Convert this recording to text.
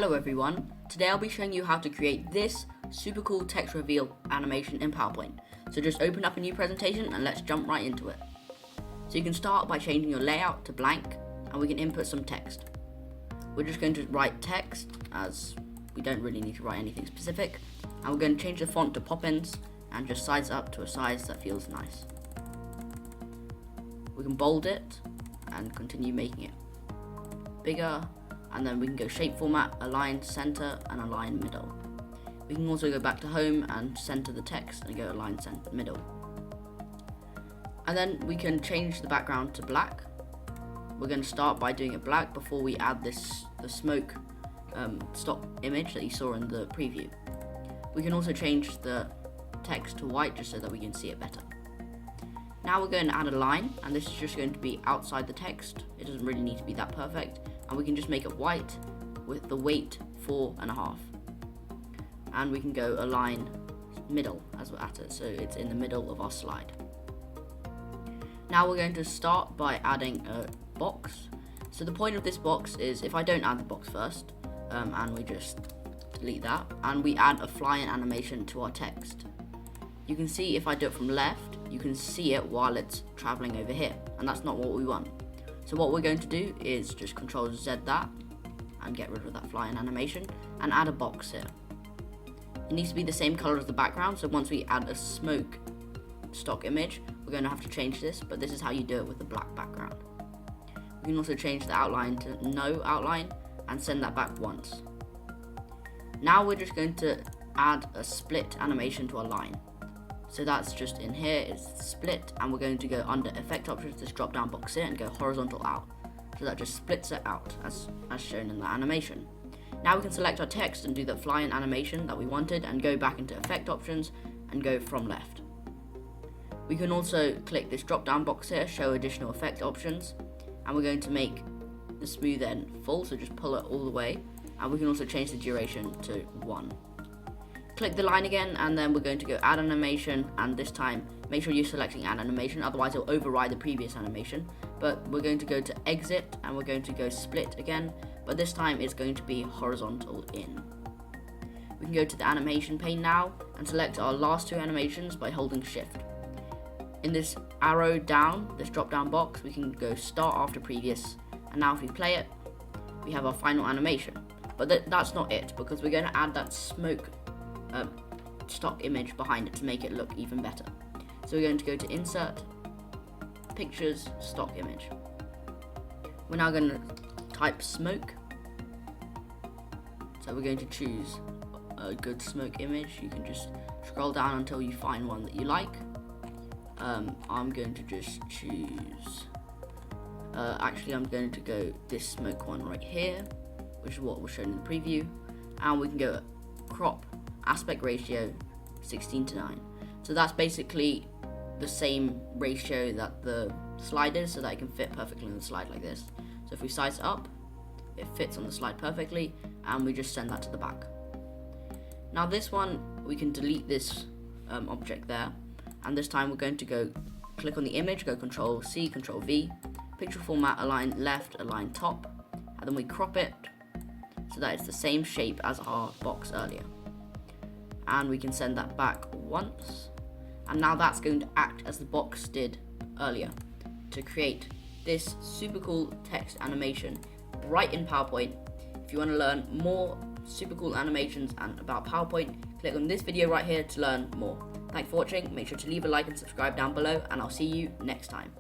Hello everyone, today I'll be showing you how to create this super cool text reveal animation in PowerPoint. So just open up a new presentation and let's jump right into it. So you can start by changing your layout to blank and we can input some text. We're just going to write text as we don't really need to write anything specific, and we're going to change the font to Poppins and just size it up to a size that feels nice. We can bold it and continue making it bigger, and then we can go shape format, align center and align middle. We can also go back to home and center the text and go align center middle. And then we can change the background to black. We're going to start by doing it black before we add the smoke stock image that you saw in the preview. We can also change the text to white just so that we can see it better. Now we're going to add a line, and this is just going to be outside the text. It doesn't really need to be that perfect, and we can just make it white with the weight 4.5. And we can go align middle as we're at it, so it's in the middle of our slide. Now we're going to start by adding a box. So the point of this box is, if I don't add the box first, and we just delete that, and we add a fly-in animation to our text. You can see if I do it from left, you can see it while it's traveling over here, and that's not what we want. So what we're going to do is just Control Z that and get rid of that fly-in animation and add a box here. It needs to be the same color as the background, so once we add a smoke stock image, we're going to have to change this, but this is how you do it with the black background. We can also change the outline to no outline and send that back once. Now we're just going to add a split animation to our line. So that's just in here, it's split, and we're going to go under effect options, this drop down box here, and go horizontal out. So that just splits it out as shown in the animation. Now we can select our text and do the fly-in animation that we wanted and go back into effect options and go from left. We can also click this drop down box here, show additional effect options, and we're going to make the smooth end full, so just pull it all the way, and we can also change the duration to 1. Click the line again, and then we're going to go add animation, and this time make sure you're selecting add animation, otherwise it'll override the previous animation. But we're going to go to exit and we're going to go split again, but this time it's going to be horizontal in. We can go to the animation pane now and select our last two animations by holding shift. In this arrow down, this drop down box, we can go start after previous, and now if we play it, we have our final animation. But that's not it, because we're going to add that smoke stock image behind it to make it look even better. So we're going to go to insert, pictures, stock image. We're now going to type smoke. So we're going to choose a good smoke image. You can just scroll down until you find one that you like. I'm going to just choose, actually I'm going to go this smoke one right here, which is what was shown in the preview, and we can go crop aspect ratio 16:9. So that's basically the same ratio that the slide is, so that it can fit perfectly in the slide like this. So if we size it up, it fits on the slide perfectly, and we just send that to the back. Now this one, we can delete this object there, and this time we're going to go click on the image, go Control C, Control V, picture format, align left, align top, and then we crop it so that it's the same shape as our box earlier. And we can send that back once, and now that's going to act as the box did earlier to create this super cool text animation right in PowerPoint. If you want to learn more super cool animations and about PowerPoint, click on this video right here to learn more. Thanks for watching, make sure to leave a like and subscribe down below, and I'll see you next time.